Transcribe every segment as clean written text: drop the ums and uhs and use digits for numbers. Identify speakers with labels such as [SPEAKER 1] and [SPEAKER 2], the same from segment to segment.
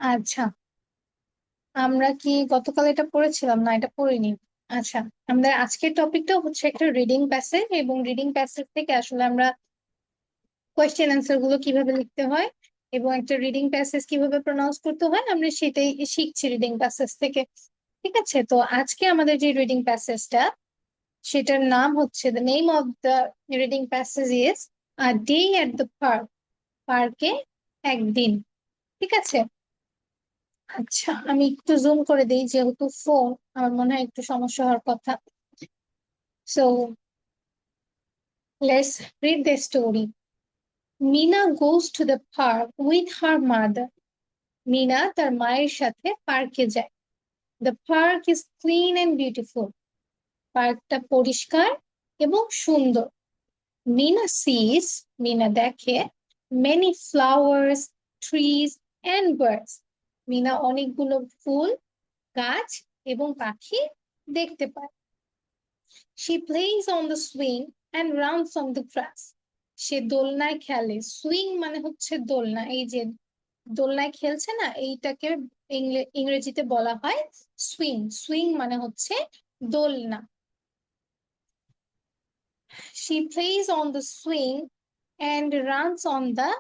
[SPEAKER 1] আচ্ছা, আমরা কি গতকাল এটা পড়েছিলাম? না, এটা পড়িনি। আচ্ছা, আমরা আজকের টপিকটা হচ্ছে একটা রিডিং প্যাসেজ, এবং রিডিং প্যাসেজ থেকে আসলে আমরা কোয়েশ্চেন অ্যান্সার গুলো কিভাবে লিখতে হয় এবং একটা রিডিং প্যাসেজ কিভাবে প্রনাউন্স করতে হয় আমরা সেটাই শিখছি রিডিং প্যাসেজ থেকে। ঠিক আছে, তো আজকে আমাদের যে রিডিং প্যাসেজটা, সেটার নাম হচ্ছে, the name of the reading passage is a day at the park. পার্কে একদিন। ঠিক আছে। আচ্ছা, আমি একটু জুম করে দিই, যেহেতু ফোন, আমার মনে হয় একটু সমস্যা হওয়ার কথা। So let's read the story. Meena goes to the park with her mother. Meena তার মায়ের সাথে পার্কে যায়। The park is clean and beautiful. পার্কটা পরিষ্কার এবং সুন্দর। মিনা সিজ, মিনা দেখে, many flowers, trees and birds. Meena অনেকগুলো ফুল, গাছ এবং পাখি দেখতে পায়। She plays on the swing and runs on the grass. সে দোলনায় খেলে। সুইং মানে হচ্ছে দোলনা, এই যে দোলনায় খেলছে না, এইটাকে ইংরেজিতে বলা হয় সুইং। সুইং মানে হচ্ছে দোলনা। She plays on the swing and runs on the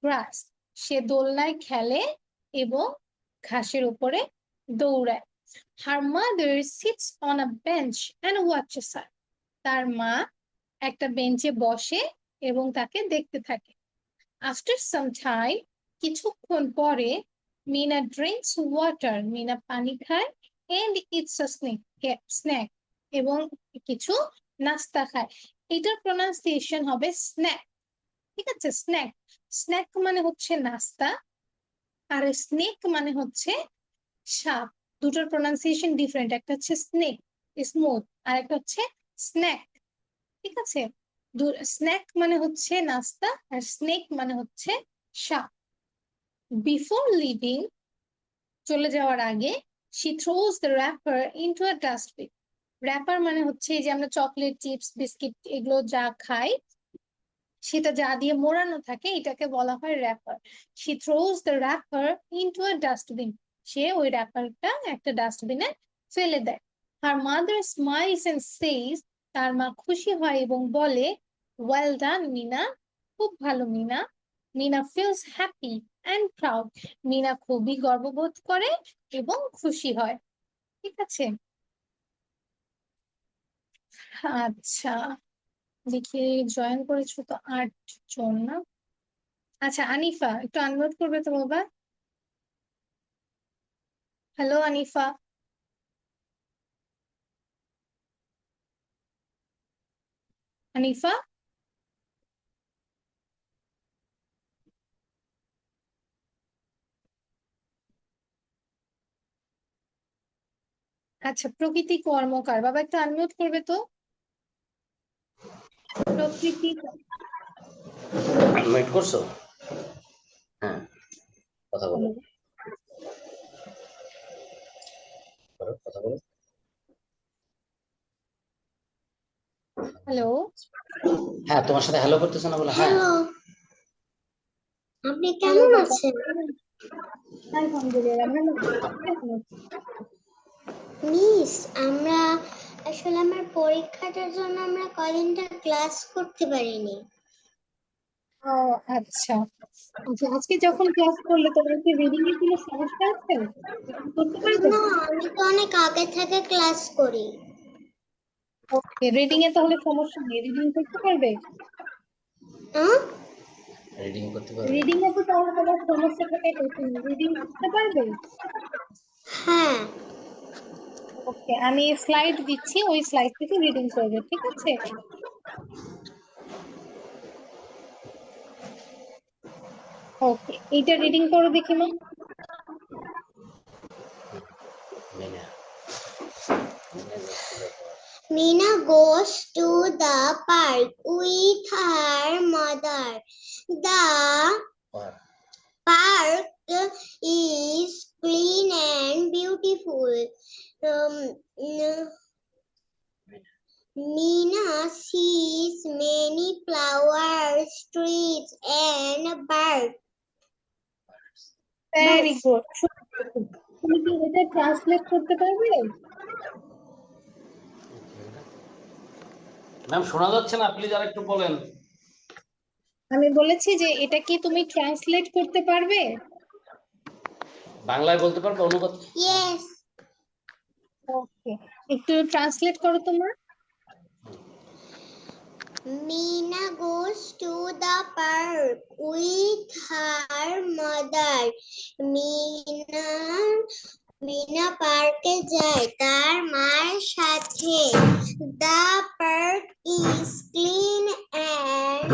[SPEAKER 1] grass. সে দোলনায় খেলে এবং ঘাসের উপরে দৌড়ায়। Her mother sits on a bench and watches her. তার মা একটা বেঞ্চে বসে এবং তাকে দেখতে থাকে। After some time, কিছুক্ষণ পরে, মিনা drinks water. মিনা পানি খায় and eats a snack. এবং কিছু নাস্তা খায়। এটার প্রনাউন্সিয়েশন হবে স্ন্যাক। ঠিক আছে, স্ন্যাক। স্ন্যাক মানে হচ্ছে নাস্তা, আর স্নেক মানে হচ্ছে সাপ। দুটোর প্রনাউন্সিয়েশন ডিফারেন্ট, একটা হচ্ছে স্নেক, স্মুথ, আর একটা হচ্ছে স্ন্যাক। ঠিক আছে, স্ন্যাক মানে হচ্ছে নাস্তা, আর স্নেক মানে হচ্ছে সাপ। বিফোর লিভিং, চলে যাওয়ার আগে, she throws the wrapper into a dustbin. Wrapper মানে হচ্ছে এই যে আমরা চকলেট, চিপস, বিস্কিট এগুলো যা খাই, সেটা যা দিয়ে মোড়ানো থাকে এটাকে বলা হয় wrapper. She throws the wrapper into a dustbin. সে ওই র্যাপারটা একটা ডাস্টবিনে ফেলে দেয়। Her mother smiles and says. তার মা খুশি হয় এবং বলে, ওয়েল ডান মিনা, খুব ভালো Mina. Mina feels happy and proud. Mina খুবই গর্ববোধ করে এবং খুশি হয়। ঠিক আছে। আচ্ছা, দেখি, জয়েন করেছো তো 8 জন না? আচ্ছা, আনিফা একটু আনমিউট করবে তো বাবা। হ্যালো আনিফা। আনিফা। আচ্ছা, প্রকৃতি কর্মকার, বাবা একটু আনমিউট করবে তো। প্রকৃতি।
[SPEAKER 2] ওয়েট করছো? হ্যাঁ, কথা বলো, কথা বলো।
[SPEAKER 1] হ্যালো।
[SPEAKER 2] হ্যাঁ, তোমার সাথে হ্যালো করতেছো না বলে? হ্যাঁ,
[SPEAKER 3] হ্যালো, আপনি
[SPEAKER 1] হ্যালো
[SPEAKER 3] কেমন
[SPEAKER 1] বাবা।
[SPEAKER 3] আছেন?
[SPEAKER 1] আলহামদুলিল্লাহ ভালো আছি। তুমি কেমন আছো?
[SPEAKER 3] মিস, আমরা আসলে আমার পরীক্ষাটার জন্য আমরা কদিনটা ক্লাস করতে পারিনি।
[SPEAKER 1] ও আচ্ছা। আচ্ছা, আজকে যখন ক্লাস করলে তোমার কি রিডিং এর কোনো সমস্যা আছে? Reading করতে পারবে?
[SPEAKER 3] না, আমি তো অনেক আগে থেকে ক্লাস করি।
[SPEAKER 1] ওকে, রিডিং এ তাহলে সমস্যা নেই, রিডিং করতে পারবে।
[SPEAKER 3] হ্যাঁ?
[SPEAKER 2] রিডিং করতে পারবে।
[SPEAKER 1] রিডিং এ তো তাহলে তোমার সমস্যা থাকে, রিডিং করতে পারবে।
[SPEAKER 3] হ্যাঁ।
[SPEAKER 1] ওকে, আমি স্লাইড দিচ্ছি, ওই স্লাইড থেকে রিডিং করবে, ঠিক আছে। ওকে, এইটা রিডিং করো দেখি মা।
[SPEAKER 2] Mina,
[SPEAKER 3] Mina goes to the park with her mother. The park is clean and beautiful. Mina sees many flowers, trees, and birds.
[SPEAKER 1] Very good. তুমি কি এটা ট্রান্সলেট করতে পারবে?
[SPEAKER 2] ম্যাম শোনা যাচ্ছে না, প্লিজ আরেকটু বলেন।
[SPEAKER 1] আমি বলেছি যে এটা কি তুমি ট্রান্সলেট করতে পারবে?
[SPEAKER 2] বাংলায় বলতে পারবে, অনুবাদ?
[SPEAKER 3] Yes.
[SPEAKER 1] ওকে, একটু ট্রান্সলেট করো তোমার।
[SPEAKER 3] Meena goes to the park with her mother. Mina পার্কে যায় তার মায়ের সাথে। The park is clean and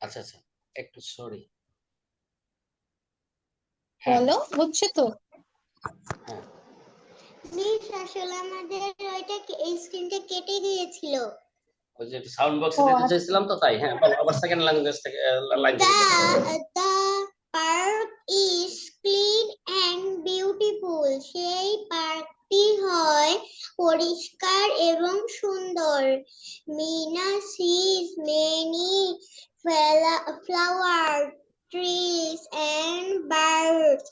[SPEAKER 2] আচ্ছা আচ্ছা, একটু সরি।
[SPEAKER 1] বলো, হচ্ছে তো?
[SPEAKER 2] হ্যাঁ,
[SPEAKER 3] মিস আসলে আমাদের ওইটা এই স্ক্রিনটা কেটে গিয়েছিল।
[SPEAKER 2] ওই যে সাউন্ড বক্সে
[SPEAKER 1] ও
[SPEAKER 2] দিতে
[SPEAKER 1] আচ্ছা।
[SPEAKER 2] চাইছিলাম তো, তাই। হ্যাঁ বলো, আবার সেকেন্ড ল্যাঙ্গুয়েজ থেকে লাইন থেকে বলো।
[SPEAKER 3] The park is clean and beautiful. সেই পার্কটি হয় পরিষ্কার এবং সুন্দর। Mina sees many flower trees and birds.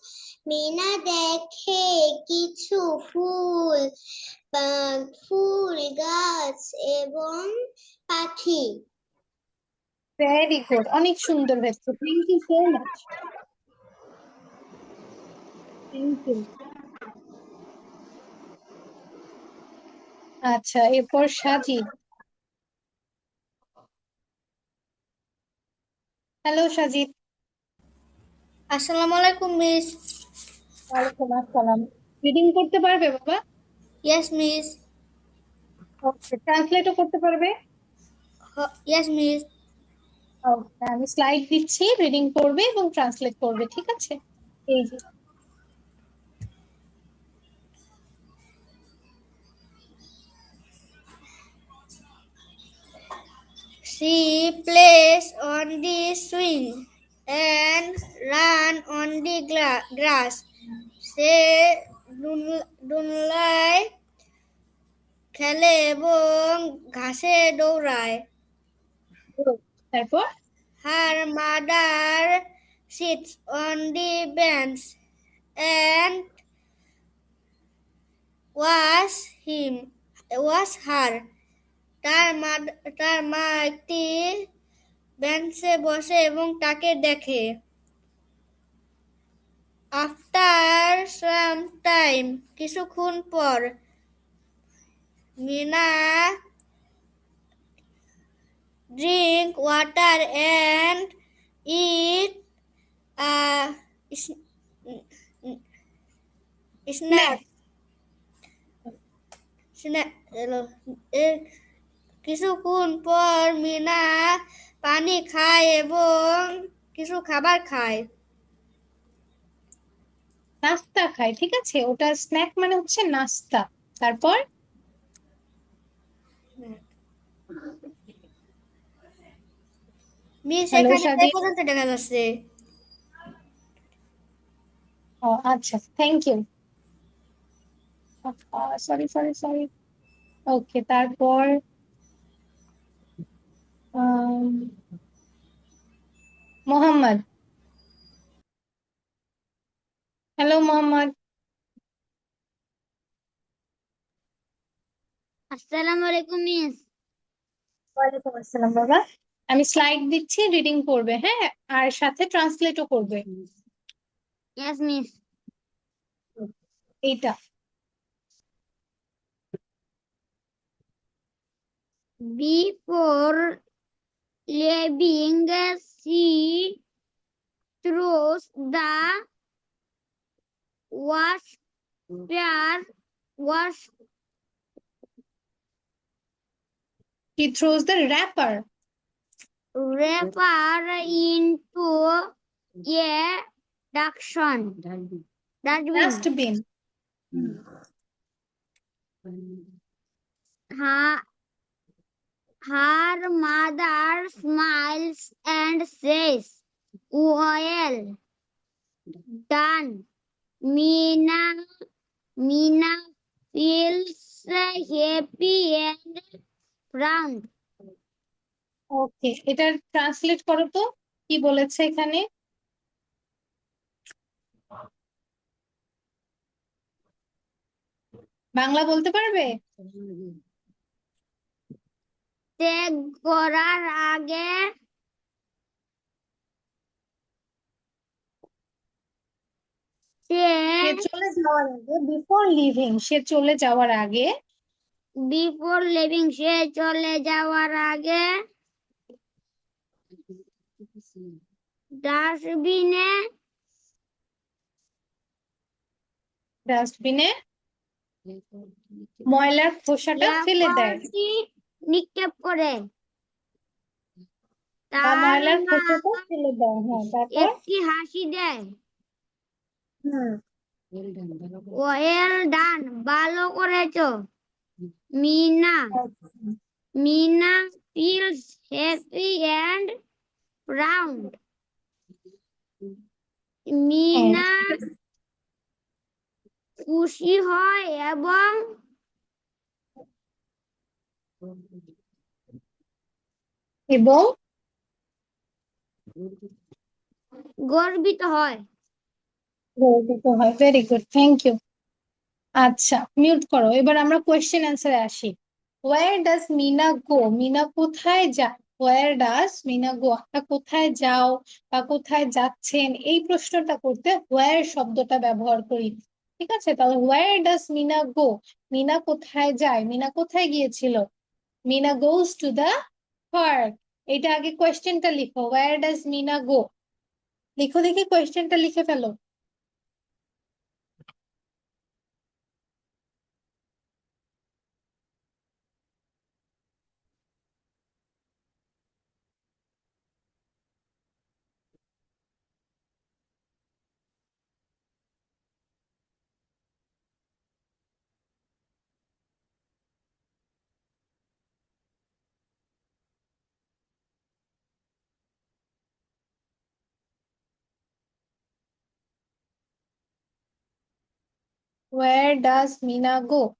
[SPEAKER 3] Mina দেখে কিছু ফুল গাছ এবং পাখি।
[SPEAKER 1] ভেরি গুড, অনেক সুন্দর হয়েছে। Thank you so much. Thank you. আচ্ছা, এরপর সাজিদ। হ্যালো সাজিদ।
[SPEAKER 4] আসসালামু আলাইকুম মিস।
[SPEAKER 1] ওয়ালাইকুম আসসালাম। রিডিং করতে পারবে বাবা?
[SPEAKER 4] Yes miss.
[SPEAKER 1] ওকে, ট্রান্সলেটও করতে পারবে?
[SPEAKER 4] Yes miss.
[SPEAKER 1] ওকে, আমি স্লাইড দিচ্ছি, রিডিং করবে এবং ট্রান্সলেট করবে, ঠিক আছে? এই যে।
[SPEAKER 4] She plays on the swing and run on the grass. সে দোলনায় খেলে এবং ঘাসে দৌড়ায়।
[SPEAKER 1] good। তারপর?
[SPEAKER 4] Her mother sits on the bench and was her. তার মা একটি বেঞ্চে বসে এবং তাকে দেখে। আফটার সাম টাইম, কিছুক্ষণ পর, Mina drink water and eat snack. কিছুক্ষণ পর মিনা পানি খায় এবং কিছু খাবার খায়।
[SPEAKER 1] নাস্তা খায়, ঠিক আছে? ওটা স্ন্যাক মানে হচ্ছে নাস্তা। তারপর?
[SPEAKER 4] মিস
[SPEAKER 1] হ্যালো
[SPEAKER 4] এখানে এই
[SPEAKER 1] সাজিদ।
[SPEAKER 4] পর্যন্ত দেখা যাচ্ছে।
[SPEAKER 1] ও আচ্ছা, thank you. Sorry sorry sorry. Okay, তারপর মোহাম্মদ। হ্যালো মোহাম্মদ।
[SPEAKER 3] আসসালামু আলাইকুম মিস।
[SPEAKER 1] ওয়ালাইকুম আসসালাম বাবা। আমি স্লাইড দিচ্ছি, রিডিং করবে, হ্যাঁ? আর সাথে ট্রান্সলেটও করবে।
[SPEAKER 3] Yes, miss.
[SPEAKER 1] এইটা।
[SPEAKER 3] Before leaving, she throws the wash
[SPEAKER 1] He throws the wrapper
[SPEAKER 3] wrapper into a dustbin.
[SPEAKER 1] dustbin.
[SPEAKER 3] Her mother smiles and says, "Well done." Mina feels happy and proud.
[SPEAKER 1] ওকে, এটা translate করো তো, কি বলেছে এখানে? বাংলা বলতে পারবে?
[SPEAKER 4] ত্যাগ করার আগে সে
[SPEAKER 1] সে চলে যাওয়ার আগে, বিফোর লিভিং, সে চলে যাওয়ার আগে
[SPEAKER 4] বিফোর লিভিং সে চলে যাওয়ার আগে ডাস্টবিনে
[SPEAKER 1] ডাস্টবিনে ময়লার খোসাটা ফেলে দেয়,
[SPEAKER 4] লেখাটি নিক্ষেপ করে।
[SPEAKER 1] বা
[SPEAKER 4] তার
[SPEAKER 1] ময়লার
[SPEAKER 4] মা
[SPEAKER 1] খোসাটা ফেলে দেয়, হ্যাঁ, তারপর?
[SPEAKER 4] একটি হাসি দেয়।
[SPEAKER 1] হুম।
[SPEAKER 4] ওয়েল ডান, ভালো করেছো। Mina Mina feels happy and proud.
[SPEAKER 1] হ্যাঁ,
[SPEAKER 4] মিনা খুশি হয় এবং
[SPEAKER 1] এবং
[SPEAKER 4] গর্বিত হয়।
[SPEAKER 1] গর্বিত হয়। Very good, thank you. আচ্ছা, মিউট করো। এবার আমরা কোয়েশ্চেন অ্যান্সারে আসি। Where does Mina go? Mina কোথায় যায়? Where does Mina go? আপনারা কোথায় যাও বা কোথায় যাচ্ছেন, এই প্রশ্নটা করতে ওয়ার শব্দটা ব্যবহার করি। ঠিক আছে, তাহলে where does Mina go? Mina কোথায় যায়? মিনা কোথায় গিয়েছিল? Mina goes to the park. এটা আগে কোয়েশ্চেনটা লিখো, ওয়ার ডাজ মিনা গো। লিখো দেখি, কোয়েশ্চেনটা লিখে ফেলো। Where does Mina go?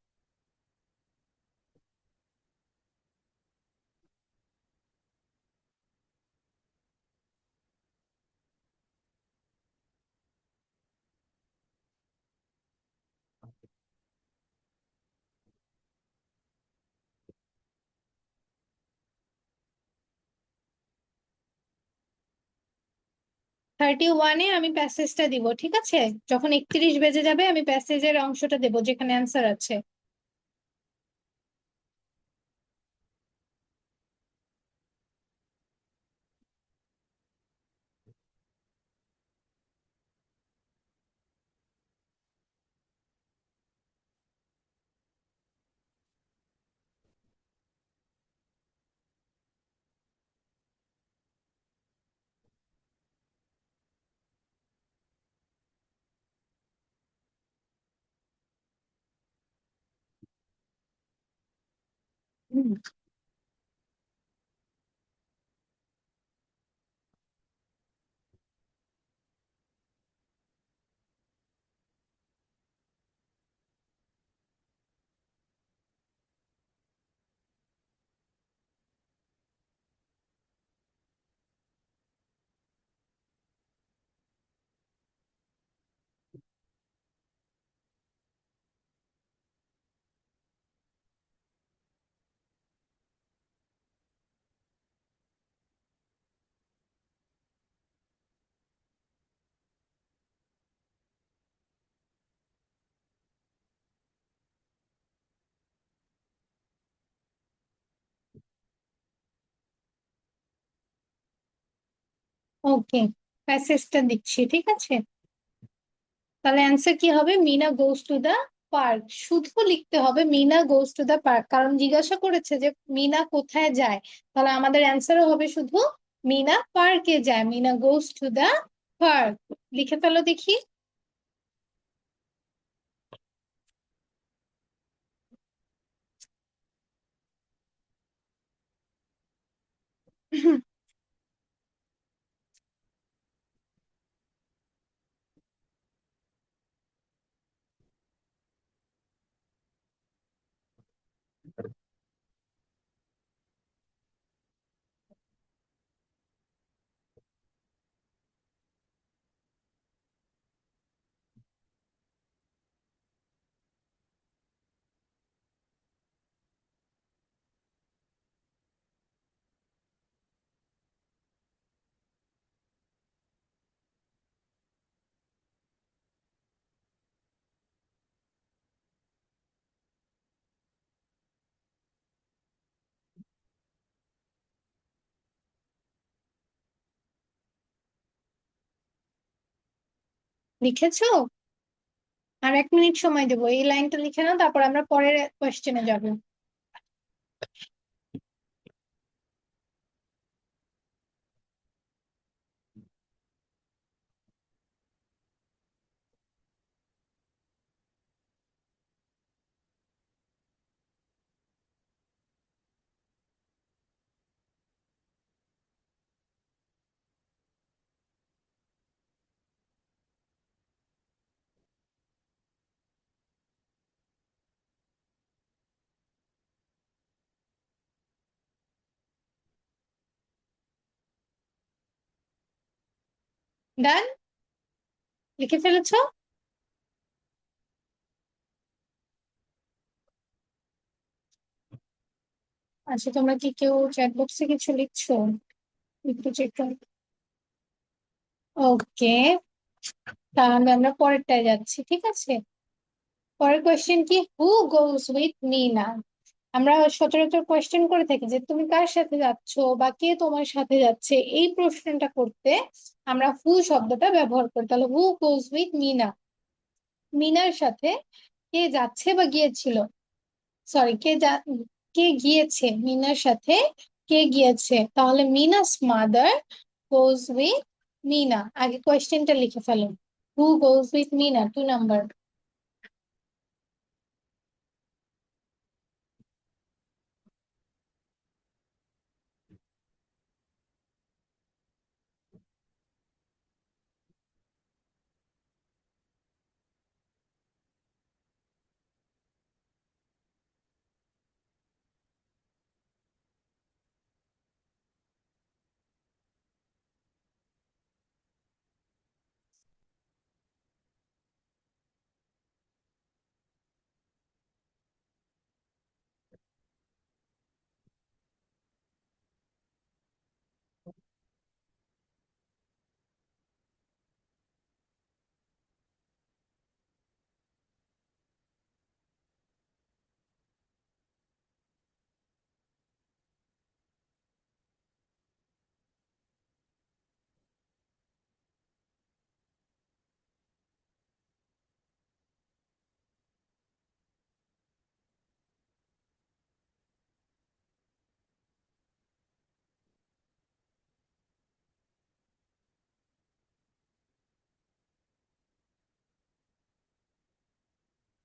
[SPEAKER 1] Thirty ওয়ানে আমি প্যাসেজটা দিব, ঠিক আছে? যখন 31 বেজে যাবে আমি প্যাসেজের অংশটা দেবো যেখানে অ্যান্সার আছে। ওকে, প্যাসেজটা দিচ্ছি, ঠিক আছে? তাহলে অ্যান্সার কি হবে? Mina goes to the park. শুধু লিখতে হবে Mina goes to the park, কারণ জিজ্ঞাসা করেছে যে মিনা কোথায় যায়। তাহলে আমাদের অ্যান্সারও হবে শুধু মিনা পার্কে যায়, Mina goes to the park. লিখে ফেলো দেখি। লিখেছো? আর 1 মিনিট সময় দেবো, এই লাইনটা লিখে নাও, তারপর আমরা পরের কোয়েশ্চেনে যাবো। ডান, লিখে ফেলেছো? আচ্ছা, তোমরা কি কেউ চ্যাট বক্সে কিছু লিখছো? একটু চেক করো। ওকে, তাহলে আমরা পরেরটায় যাচ্ছি, ঠিক আছে? পরের কোয়েশ্চেন কি, হু গোজ উইথ মিনা? আমরা সচরাচর কোয়েশ্চেন করে থাকি যে তুমি কার সাথে যাচ্ছ বা কে তোমার সাথে যাচ্ছে, এই প্রশ্নটা করতে আমরা হু শব্দটা ব্যবহার করি। তাহলে হু গোজ উইথ মিনা, মিনার সাথে কে যাচ্ছে বা গিয়েছিল, সরি কে গিয়েছে, মিনার সাথে কে গিয়েছে। তাহলে মিনাস মাদার গোজ উইথ মিনা। আগে কোয়েশ্চেনটা লিখে ফেলো, হু গোজ উইথ মিনা, 2 নাম্বার।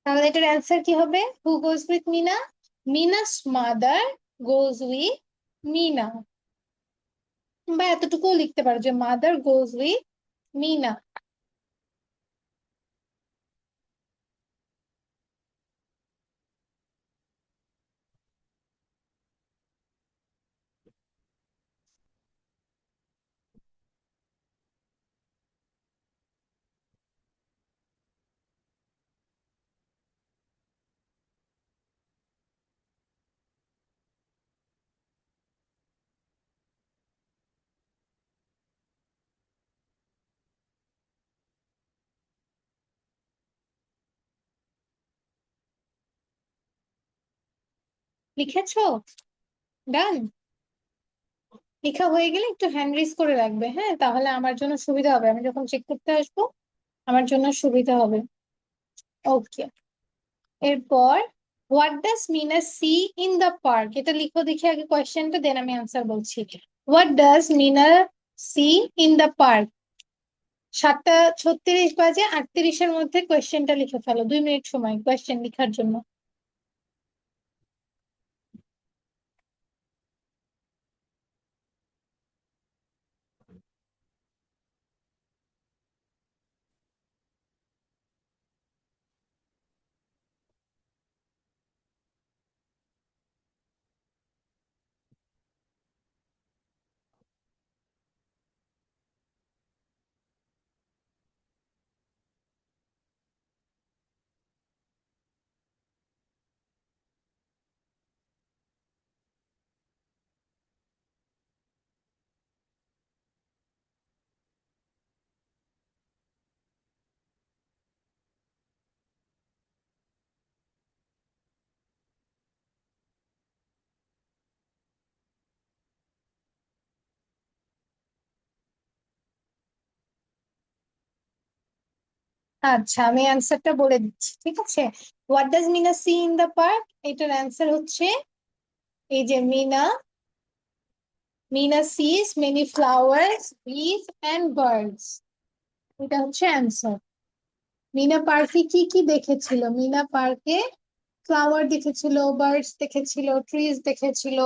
[SPEAKER 1] তাহলে এটার অ্যান্সার কি হবে, হু গোজ উইথ মিনা? মিনাস মাদার গোজ উইথ মিনা। বা এতটুকুও লিখতে পারো যে মাদার গোজ উইথ মিনা। লিখেছো? ডান। লেখা হয়ে গেলে একটু হ্যান্ড রেজ করে রাখবে, হ্যাঁ, তাহলে আমার জন্য সুবিধা হবে, আমি যখন চেক করতে আসবো আমার জন্য সুবিধা হবে। ওকে, এরপর what does Mina see in the park, এটা লিখো দেখি আগে কোয়েশ্চেনটা, দেন আমি আনসার বলছি। What does Mina see in the park? 7:36 বাজে, 38-এর মধ্যে কোয়েশ্চেনটা লিখে ফেলো, 2 মিনিট সময় কোয়েশ্চেন লেখার জন্য। আচ্ছা, আমি অ্যান্সারটা বলে দিচ্ছি, ঠিক আছে। What does Mina see in the park, এটার অ্যান্সার হচ্ছে এই যে Mina sees many flowers, bees and birds. এটা হচ্ছে অ্যান্সার। মিনা পার্কে কি কি দেখেছিল? মিনা পার্কে ফ্লাওয়ার দেখেছিল, বার্ডস দেখেছিল, ট্রিজ দেখেছিল।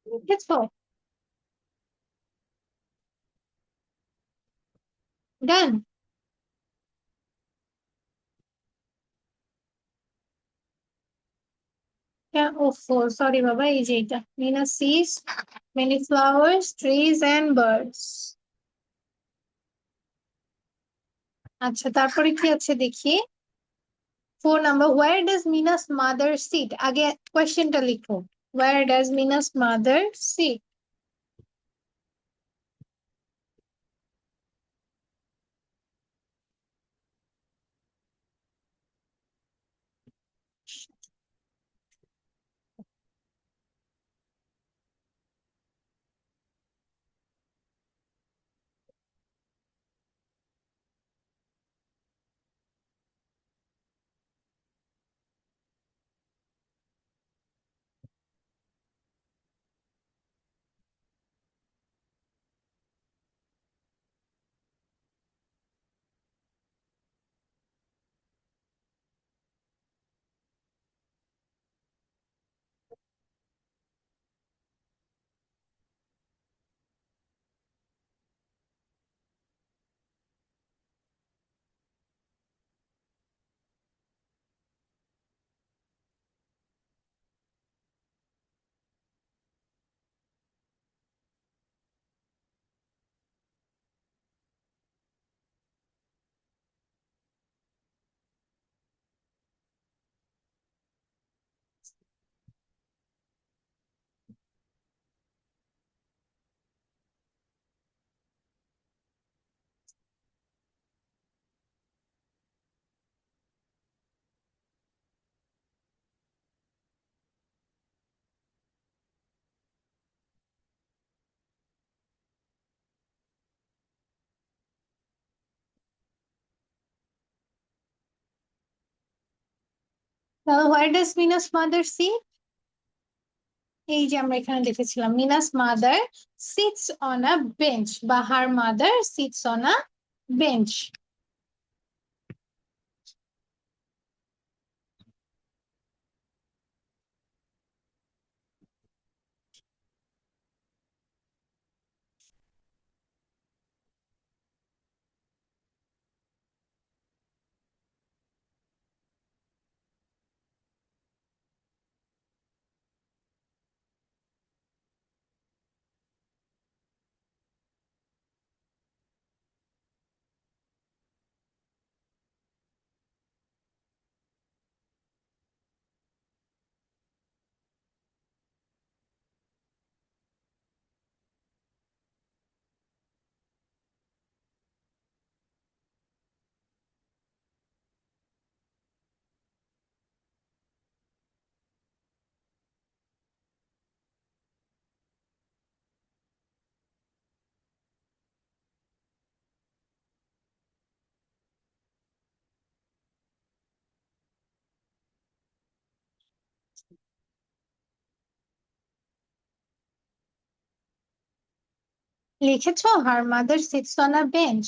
[SPEAKER 1] বুঝেছো? ডান। ওফো, সরি বাবা, এই যে এটা Meena sees many flowers, trees and birds. আচ্ছা, তারপরে কি আছে দেখি। 4 number, where does Meena's mother sit? আগে কোয়েশ্চেনটা লিখো। Where does Meena's mother sit? Where does Meena's mother sit? এই যে আমরা এখানে দেখেছিলাম Meena's mother sits on a bench, বা her mother sits on a bench. লিখেছো her mother sits on a bench?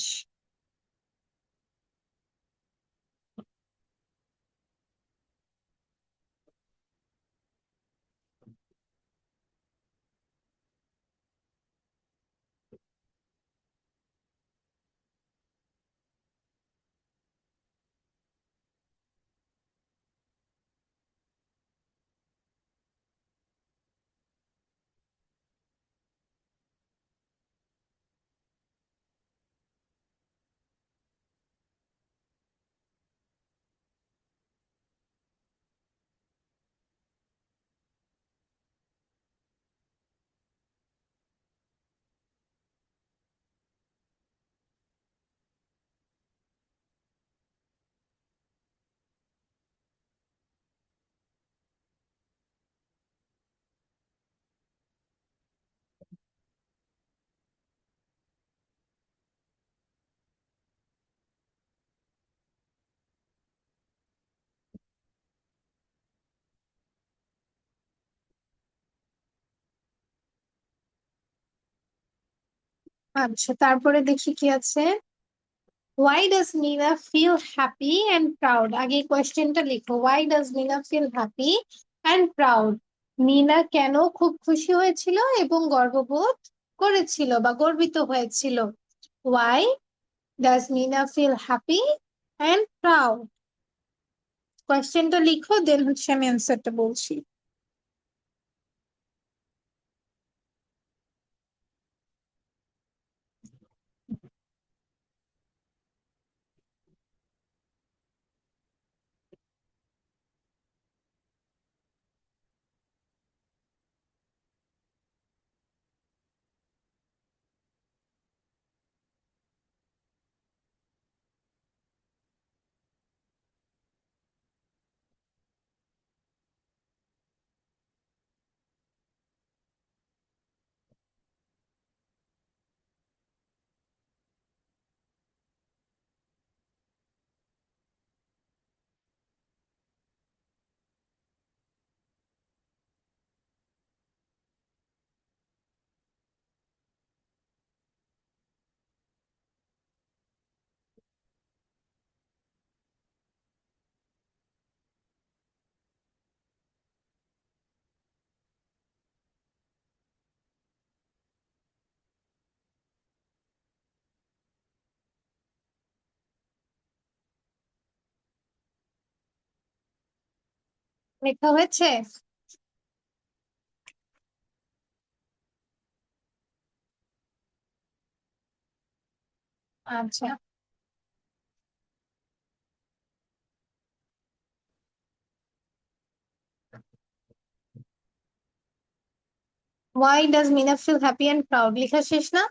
[SPEAKER 1] আচ্ছা, তারপরে দেখি কি আছে। Why does Meena feel happy and proud? আগে কোয়েশ্চেনটা লিখো। Why does Meena feel happy and proud? Mina কেন খুব খুশি হয়েছিল এবং গর্ববোধ করেছিল বা গর্বিত হয়েছিল? Why does Meena feel happy and proud? কোয়েশ্চেনটা লিখো, দেন হচ্ছে আমি অ্যান্সারটা বলছি। লেখা হয়েছে? আচ্ছা, why does Meena feel happy and proud? লেখা শেষ না?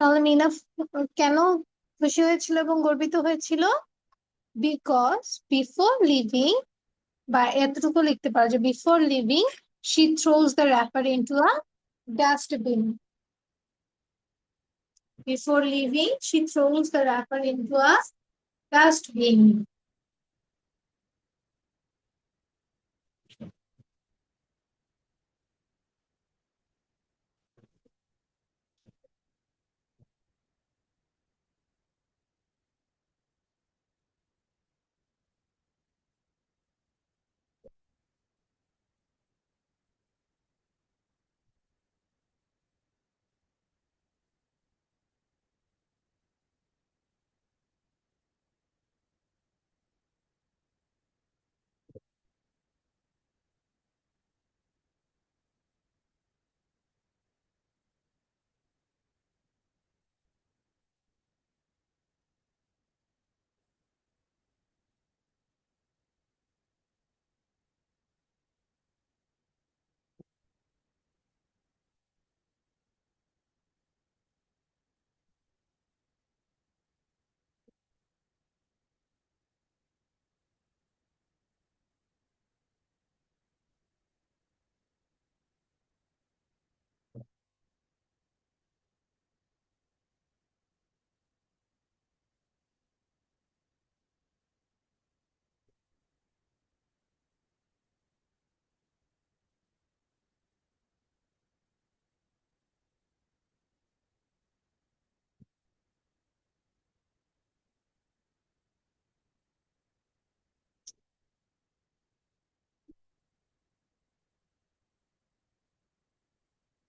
[SPEAKER 1] তাহলে মিনা কেন খুশি হয়েছিল এবং গর্বিত হয়েছিল? বিকজ বিফোর লিভিং, বা এতটুকু লিখতে পারো যে before leaving she throws the wrapper into a dustbin. Before leaving she throws the wrapper into a dustbin.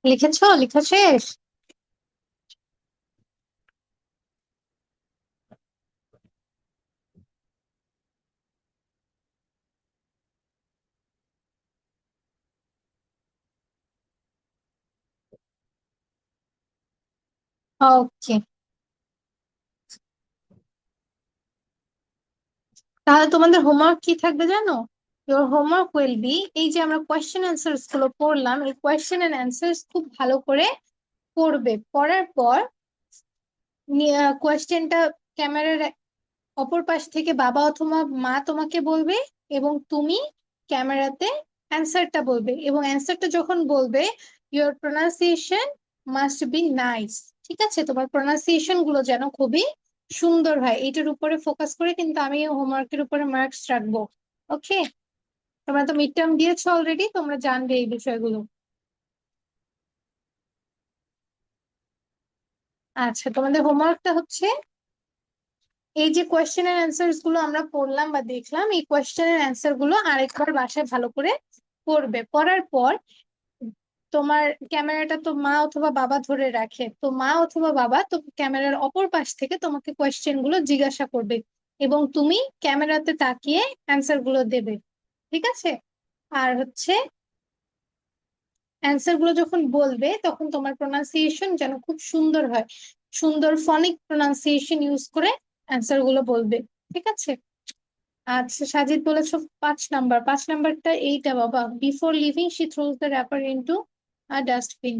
[SPEAKER 1] লিখেছো? লেখা শেষ? ওকে, তাহলে তোমাদের হোমওয়ার্ক কি থাকবে জানো? ইওর হোমওয়ার্ক উইল বি, এই যে আমরা কোয়েশ্চেন অ্যান্সার্স গুলো পড়লাম, এই কোয়েশ্চেন এন্ড অ্যান্সার্স খুব ভালো করে পড়বে। পড়ার পর কোয়েশ্চেনটা ক্যামেরার অপর পাশ থেকে বাবা অথবা মা তোমাকে বলবে, এবং তুমি ক্যামেরাতে অ্যান্সারটা বলবে, এবং অ্যান্সারটা যখন বলবে your pronunciation must be nice. ঠিক আছে, তোমার প্রোনাউন্সিয়েশন গুলো যেন খুবই সুন্দর হয়, এইটার উপরে ফোকাস করে কিন্তু আমি হোমওয়ার্কের উপরে মার্কস রাখবো। ওকে, তোমরা তো মিড টার্ম দিয়েছো অলরেডি, তোমরা জানবে এই বিষয়গুলো। আচ্ছা, তোমাদের হোমওয়ার্কটা হচ্ছে এই যে কোয়েশ্চেন এর অ্যান্সার্স গুলো আমরা পড়লাম বা দেখলাম, এই কোয়েশ্চেন এর অ্যান্সার গুলো আরেকবার বাসায় ভালো করে পড়বে। পড়ার পর তোমার ক্যামেরাটা তো মা অথবা বাবা ধরে রাখে, তো মা অথবা বাবা তো ক্যামেরার অপর পাশ থেকে তোমাকে কোয়েশ্চেন গুলো জিজ্ঞাসা করবে, এবং তুমি ক্যামেরাতে তাকিয়ে অ্যান্সার গুলো দেবে। ঠিক আছে? আর হচ্ছে অ্যান্সার গুলো যখন বলবে তখন তোমার প্রোনাউন্সিয়েশন যেন খুব সুন্দর হয়, সুন্দর ফনিক প্রোনাউন্সিয়েশন ইউজ করে অ্যান্সার গুলো বলবে। ঠিক আছে? আচ্ছা, সাজিদ বলেছো 5 নাম্বার। 5 নাম্বারটা এইটা বাবা, before leaving she throws the wrapper into a dustbin.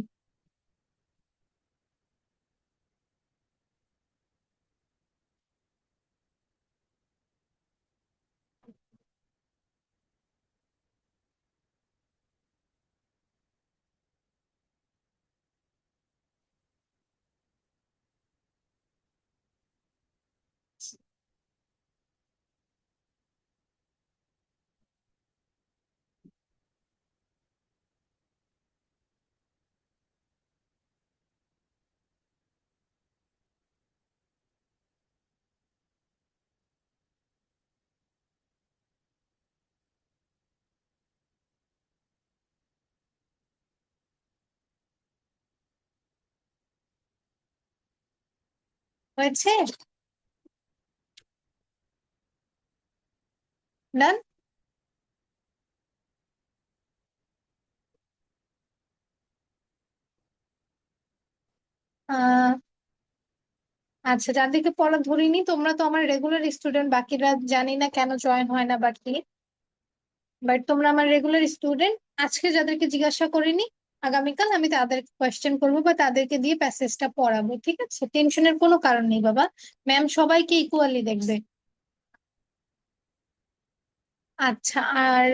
[SPEAKER 1] হয়েছে? ডান? আহ আচ্ছা, যাদেরকে পড়া ধরিনি তোমরা তো আমার রেগুলার স্টুডেন্ট, বাকিরা জানি না কেন জয়েন হয় না বাকি, বাট তোমরা আমার রেগুলার স্টুডেন্ট। আজকে যাদেরকে জিজ্ঞাসা করিনি, আগামীকাল আমি তাদের কোয়েশ্চেন করবো বা তাদেরকে দিয়ে প্যাসেজটা পড়াবো। ঠিক আছে, টেনশনের কোনো কারণ নেই বাবা, ম্যাম সবাইকে ইকুয়ালি দেখবে। আচ্ছা, আর